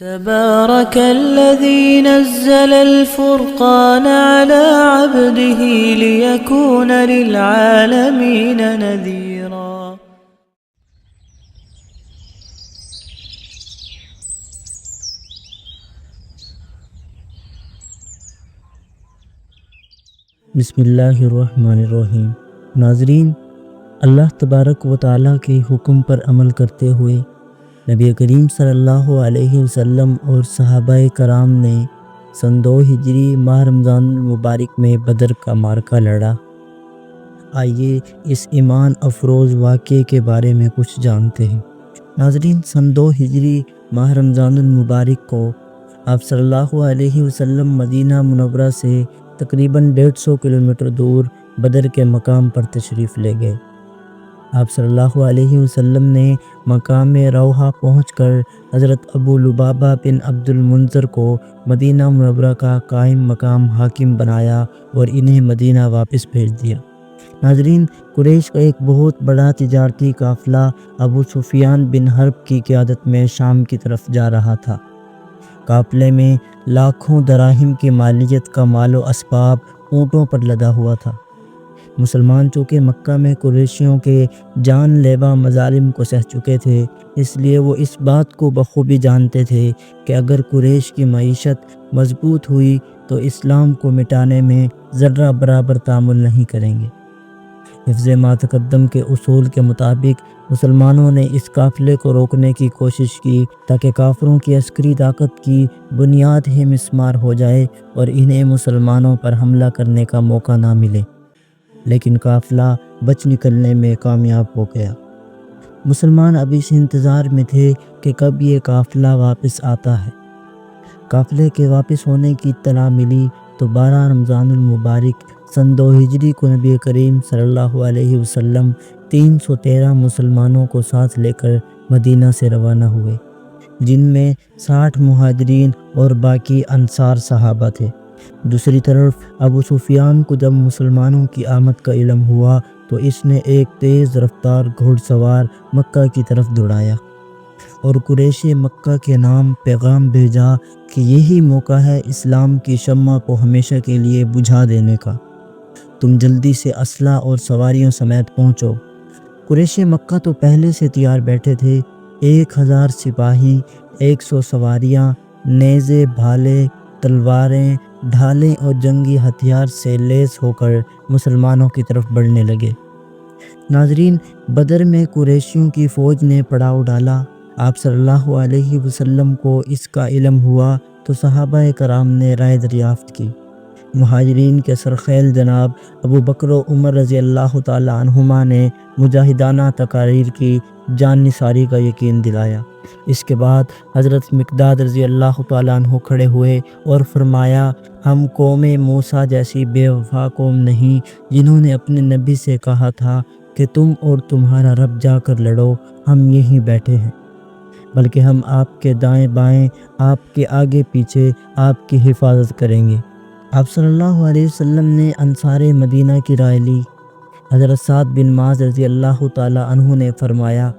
تبارك الذي نزل الفرقان على عبده ليكون للعالمين نذيرا. بسم اللہ الرحمن الرحیم. ناظرین، اللہ تبارک و تعالیٰ کے حکم پر عمل کرتے ہوئے نبی کریم صلی اللہ علیہ وسلم اور صحابہ کرام نے سن 2 ہجری ماہ رمضان المبارک میں بدر کا معرکہ لڑا. آئیے اس ایمان افروز واقعے کے بارے میں کچھ جانتے ہیں. ناظرین، سن 2 ہجری ماہ رمضان المبارک کو آپ صلی اللہ علیہ وسلم مدینہ منورہ سے تقریباً 150 کلومیٹر دور بدر کے مقام پر تشریف لے گئے. آپ صلی اللہ علیہ وسلم نے مقام روحہ پہنچ کر حضرت ابو لبابہ بن عبد المنذر کو مدینہ منورہ کا قائم مقام حاکم بنایا اور انہیں مدینہ واپس بھیج دیا. ناظرین، قریش کا ایک بہت بڑا تجارتی قافلہ ابو سفیان بن حرب کی قیادت میں شام کی طرف جا رہا تھا. قافلے میں لاکھوں دراہم کی مالیت کا مال و اسباب اونٹوں پر لدا ہوا تھا. مسلمان چونکہ مکہ میں قریشیوں کے جان لیوا مظالم کو سہ چکے تھے، اس لیے وہ اس بات کو بخوبی جانتے تھے کہ اگر قریش کی معیشت مضبوط ہوئی تو اسلام کو مٹانے میں ذرہ برابر تعامل نہیں کریں گے. حفظ ما تقدم کے اصول کے مطابق مسلمانوں نے اس قافلے کو روکنے کی کوشش کی تاکہ کافروں کی عسکری طاقت کی بنیاد ہی مسمار ہو جائے اور انہیں مسلمانوں پر حملہ کرنے کا موقع نہ ملے. لیکن قافلہ بچ نکلنے میں کامیاب ہو گیا. مسلمان اب اس انتظار میں تھے کہ کب یہ قافلہ واپس آتا ہے. قافلے کے واپس ہونے کی اطلاع ملی تو 12 رمضان المبارک سن 2 ہجری کو نبی کریم صلی اللہ علیہ وسلم 313 مسلمانوں کو ساتھ لے کر مدینہ سے روانہ ہوئے، جن میں 60 مہاجرین اور باقی انصار صحابہ تھے. دوسری طرف ابو سفیان کو جب مسلمانوں کی آمد کا علم ہوا تو اس نے ایک تیز رفتار گھوڑ سوار مکہ کی طرف دوڑایا اور قریش مکہ کے نام پیغام بھیجا کہ یہی موقع ہے اسلام کی شمع کو ہمیشہ کے لیے بجھا دینے کا. تم جلدی سے اسلحہ اور سواریوں سمیت پہنچو. قریش مکہ تو پہلے سے تیار بیٹھے تھے. 1000 سپاہی، 100 سواریاں، نیزے، بھالے، تلواریں، ڈھالیں اور جنگی ہتھیار سے لیس ہو کر مسلمانوں کی طرف بڑھنے لگے. ناظرین، بدر میں قریشیوں کی فوج نے پڑاؤ ڈالا. آپ صلی اللہ علیہ وسلم کو اس کا علم ہوا تو صحابہ کرام نے رائے دریافت کی. مہاجرین کے سرخیل جناب ابو بکر و عمر رضی اللہ تعالی عنہما نے مجاہدانہ تقاریر کی، جان نثاری کا یقین دلایا. اس کے بعد حضرت مقداد رضی اللہ تعالیٰ عنہ کھڑے ہوئے اور فرمایا، ہم قوم موسیٰ جیسی بے وفا قوم نہیں جنہوں نے اپنے نبی سے کہا تھا کہ تم اور تمہارا رب جا کر لڑو، ہم یہیں بیٹھے ہیں، بلکہ ہم آپ کے دائیں بائیں، آپ کے آگے پیچھے آپ کی حفاظت کریں گے. آپ صلی اللہ علیہ وسلم نے انصار مدینہ کی رائے لی. حضرت سعد بن معاذ رضی اللہ تعالیٰ عنہ نے فرمایا،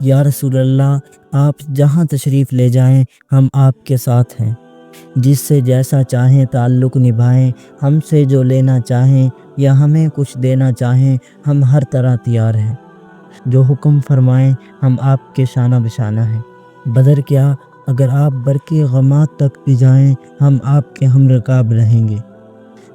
یا رسول اللہ، آپ جہاں تشریف لے جائیں ہم آپ کے ساتھ ہیں. جس سے جیسا چاہیں تعلق نبھائیں، ہم سے جو لینا چاہیں یا ہمیں کچھ دینا چاہیں، ہم ہر طرح تیار ہیں. جو حکم فرمائیں ہم آپ کے شانہ بشانہ ہیں. بدر کیا، اگر آپ برقی غمات تک بھی جائیں ہم آپ کے ہم رکاب رہیں گے.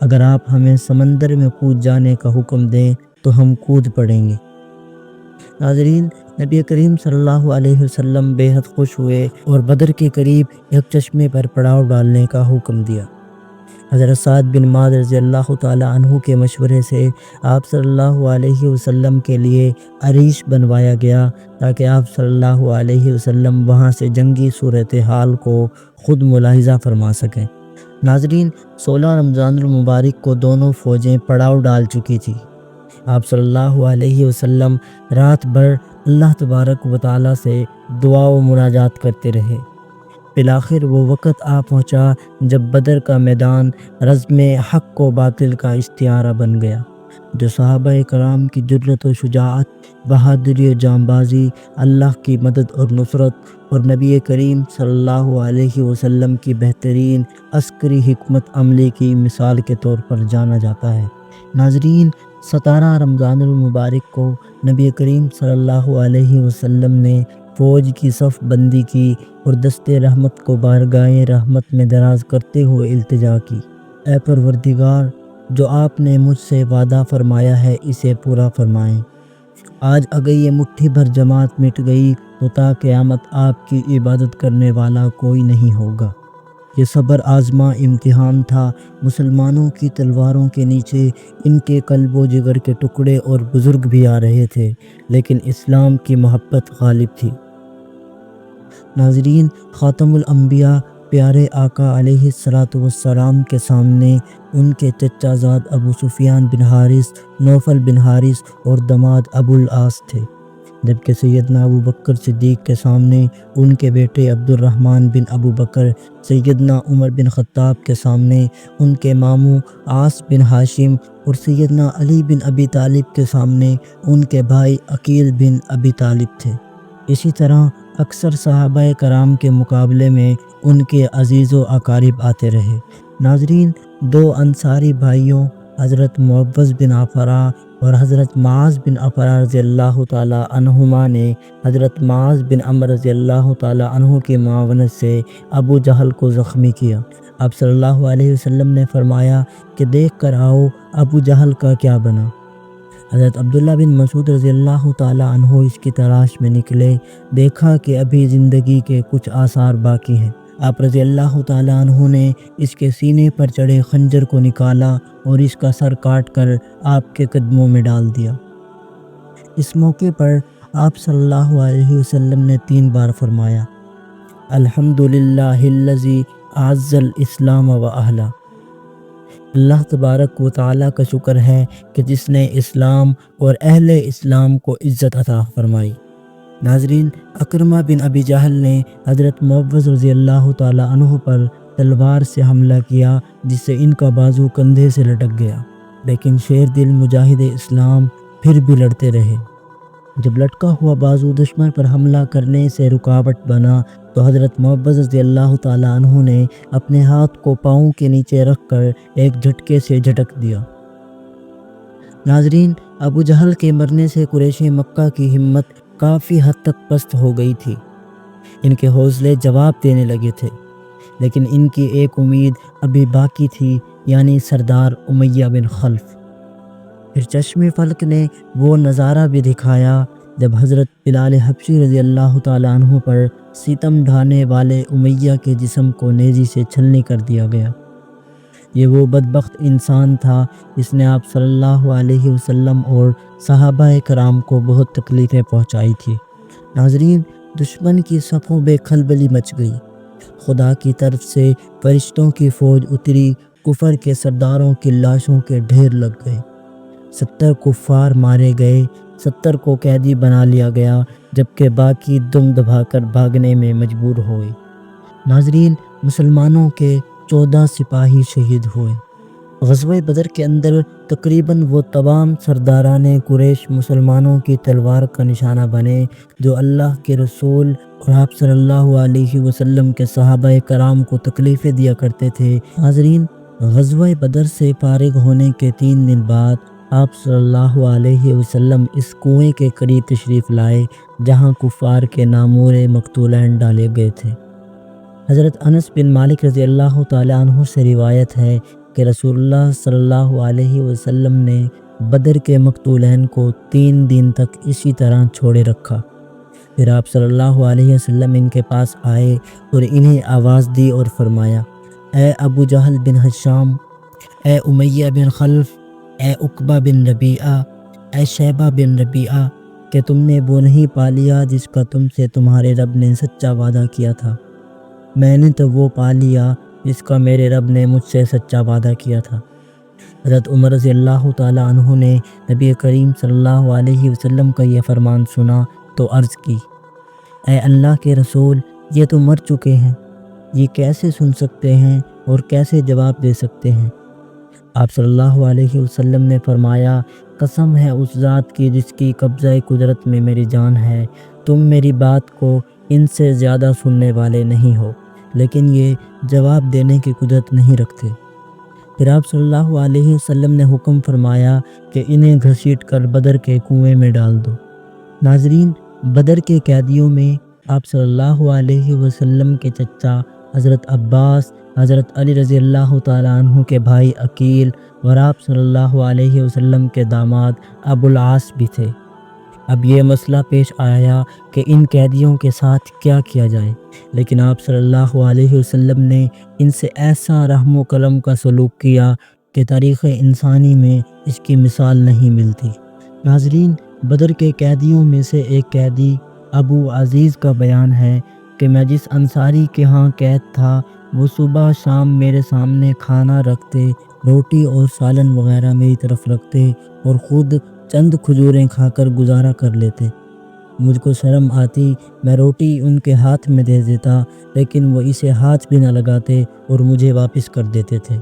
اگر آپ ہمیں سمندر میں کود جانے کا حکم دیں تو ہم کود پڑیں گے. ناظرین، نبی کریم صلی اللہ علیہ وسلم بے حد خوش ہوئے اور بدر کے قریب ایک چشمے پر پڑاؤ ڈالنے کا حکم دیا. حضرت سعد بن معاذ رضی اللہ تعالیٰ عنہ کے مشورے سے آپ صلی اللہ علیہ وسلم کے لیے عریش بنوایا گیا تاکہ آپ صلی اللہ علیہ وسلم وہاں سے جنگی صورتحال کو خود ملاحظہ فرما سکیں. ناظرین، 16 رمضان المبارک کو دونوں فوجیں پڑاؤ ڈال چکی تھی. آپ صلی اللہ علیہ وسلم رات بھر اللہ تبارک و تعالیٰ سے دعا و مناجات کرتے رہے. بالآخر وہ وقت آ پہنچا جب بدر کا میدان رزم حق و باطل کا استعارہ بن گیا. جو صحابہ کرام کی جرأت و شجاعت، بہادری و جانبازی، اللہ کی مدد اور نصرت اور نبی کریم صلی اللہ علیہ وسلم کی بہترین عسکری حکمت عملی کی مثال کے طور پر جانا جاتا ہے۔ ناظرین، 17 رمضان المبارک کو نبی کریم صلی اللہ علیہ وسلم نے فوج کی صف بندی کی اور دست رحمت کو بارگاہ رحمت میں دراز کرتے ہوئے التجا کی، اے پروردگار، جو آپ نے مجھ سے وعدہ فرمایا ہے اسے پورا فرمائیں۔ آج اگر یہ مٹھی بھر جماعت مٹ گئی تو تا قیامت آپ کی عبادت کرنے والا کوئی نہیں ہوگا۔ یہ صبر آزما امتحان تھا۔ مسلمانوں کی تلواروں کے نیچے ان کے قلب و جگر کے ٹکڑے اور بزرگ بھی آ رہے تھے، لیکن اسلام کی محبت غالب تھی۔ ناظرین، خاتم الانبیاء پیارے آقا علیہ السلام کے سامنے ان کے چچا زاد ابو سفیان بن حارث، نوفل بن حارث اور داماد ابو العاص تھے، جبکہ سیدنا ابو بکر صدیق کے سامنے ان کے بیٹے عبد الرحمن بن ابو بکر، سیدنا عمر بن خطاب کے سامنے ان کے ماموں عاص بن ہاشم اور سیدنا علی بن ابی طالب کے سامنے ان کے بھائی عقیل بن ابی طالب تھے۔ اسی طرح اکثر صحابہ کرام کے مقابلے میں ان کے عزیز و اقارب آتے رہے۔ ناظرین، 2 انصاری بھائیوں حضرت معوذ بن عفرہ اور حضرت معاذ بن عفرہ رضی اللہ تعالی عنہما نے حضرت معاذ بن عمرو رضی اللہ تعالی عنہ کی معاونت سے ابو جہل کو زخمی کیا۔ آپ صلی اللہ علیہ وسلم نے فرمایا کہ دیکھ کر آؤ ابو جہل کا کیا بنا۔ حضرت عبداللہ بن مسعود رضی اللہ تعالی عنہ اس کی تلاش میں نکلے، دیکھا کہ ابھی زندگی کے کچھ آثار باقی ہیں۔ آپ رضی اللہ تعالی عنہ نے اس کے سینے پر چڑھے خنجر کو نکالا اور اس کا سر کاٹ کر آپ کے قدموں میں ڈال دیا۔ اس موقع پر آپ صلی اللہ علیہ وسلم نے 3 بار فرمایا، الحمدللہ الذی اعز الاسلام و اہلہ۔ اللہ تبارک و تعالیٰ کا شکر ہے کہ جس نے اسلام اور اہل اسلام کو عزت عطا فرمائی۔ ناظرین، اکرمہ بن ابی جہل نے حضرت معوذ رضی اللہ تعالی عنہ پر تلوار سے حملہ کیا، جس سے ان کا بازو کندھے سے لٹک گیا، لیکن شیر دل مجاہد اسلام پھر بھی لڑتے رہے۔ جب لٹکا ہوا بازو دشمن پر حملہ کرنے سے رکاوٹ بنا تو حضرت معوذ رضی اللہ تعالی عنہ نے اپنے ہاتھ کو پاؤں کے نیچے رکھ کر ایک جھٹکے سے جھٹک دیا۔ ناظرین، ابو جہل کے مرنے سے قریش مکہ کی ہمت کافی حد تک پست ہو گئی تھی۔ ان کے حوصلے جواب دینے لگے تھے، لیکن ان کی ایک امید ابھی باقی تھی، یعنی سردار امیہ بن خلف۔ پھر چشم فلک نے وہ نظارہ بھی دکھایا جب حضرت بلال حبشی رضی اللہ تعالی عنہ پر ستم ڈھانے والے امیہ کے جسم کو نیزی سے چھلنی کر دیا گیا۔ یہ وہ بدبخت انسان تھا جس نے آپ صلی اللہ علیہ وسلم اور صحابہ کرام کو بہت تکلیفیں پہنچائی تھی۔ ناظرین، دشمن کی صفوں بے کھلبلی مچ گئی۔ خدا کی طرف سے فرشتوں کی فوج اتری، کفر کے سرداروں کی لاشوں کے ڈھیر لگ گئے۔ 70 کفار مارے گئے، 70 کو قیدی بنا لیا گیا، جبکہ باقی دم دبا کر بھاگنے میں مجبور ہوئے۔ ناظرین، مسلمانوں کے 14 سپاہی شہید ہوئے۔ غزوہ بدر کے اندر تقریباً وہ تمام سرداران قریش مسلمانوں کی تلوار کا نشانہ بنے جو اللہ کے رسول اور آپ صلی اللہ علیہ وسلم کے صحابہ کرام کو تکلیفیں دیا کرتے تھے۔ ناظرین، غزوہ بدر سے فارغ ہونے کے 3 دن بعد آپ صلی اللہ علیہ وسلم اس کنویں کے قریب تشریف لائے جہاں کفار کے نامور مقتولین ڈالے گئے تھے۔ حضرت انس بن مالک رضی اللہ تعالی عنہ سے روایت ہے کہ رسول اللہ صلی اللہ علیہ وسلم نے بدر کے مقتولین کو 3 دن تک اسی طرح چھوڑے رکھا۔ پھر آپ صلی اللہ علیہ وسلم ان کے پاس آئے اور انہیں آواز دی اور فرمایا، اے ابو جہل بن ہشام، اے امیہ بن خلف، اے عقبہ بن ربیعہ، اے شیبہ بن ربیعہ، کہ تم نے وہ نہیں پا لیا جس کا تم سے تمہارے رب نے سچا وعدہ کیا تھا۔ میں نے تو وہ پا لیا جس کا میرے رب نے مجھ سے سچا وعدہ کیا تھا۔ حضرت عمر رضی اللہ تعالی عنہ نے نبی کریم صلی اللہ علیہ وسلم کا یہ فرمان سنا تو عرض کی، اے اللہ کے رسول، یہ تو مر چکے ہیں، یہ کیسے سن سکتے ہیں اور کیسے جواب دے سکتے ہیں؟ آپ صلی اللہ علیہ وسلم نے فرمایا، قسم ہے اس ذات کی جس کی قبضہ قدرت میں میری جان ہے، تم میری بات کو ان سے زیادہ سننے والے نہیں ہو، لیکن یہ جواب دینے کی قدرت نہیں رکھتے۔ پھر آپ صلی اللہ علیہ وسلم نے حکم فرمایا کہ انہیں گھسیٹ کر بدر کے کنویں میں ڈال دو۔ ناظرین، بدر کے قیدیوں میں آپ صلی اللہ علیہ وسلم کے چچا حضرت عباس، حضرت علی رضی اللہ تعالیٰ عنہ کے بھائی عقیل اور آپ صلی اللہ علیہ وسلم کے داماد ابو العاص بھی تھے۔ اب یہ مسئلہ پیش آیا کہ ان قیدیوں کے ساتھ کیا کیا جائے، لیکن آپ صلی اللہ علیہ وسلم نے ان سے ایسا رحم و کرم کا سلوک کیا کہ تاریخ انسانی میں اس کی مثال نہیں ملتی۔ ناظرین، بدر کے قیدیوں میں سے ایک قیدی ابو عزیز کا بیان ہے کہ میں جس انصاری کے ہاں قید تھا، وہ صبح شام میرے سامنے کھانا رکھتے، روٹی اور سالن وغیرہ میری طرف رکھتے اور خود چند کھجوریں کھا کر گزارا کر لیتے۔ مجھ کو شرم آتی، میں روٹی ان کے ہاتھ میں دے دیتا، لیکن وہ اسے ہاتھ بھی نہ لگاتے اور مجھے واپس کر دیتے تھے۔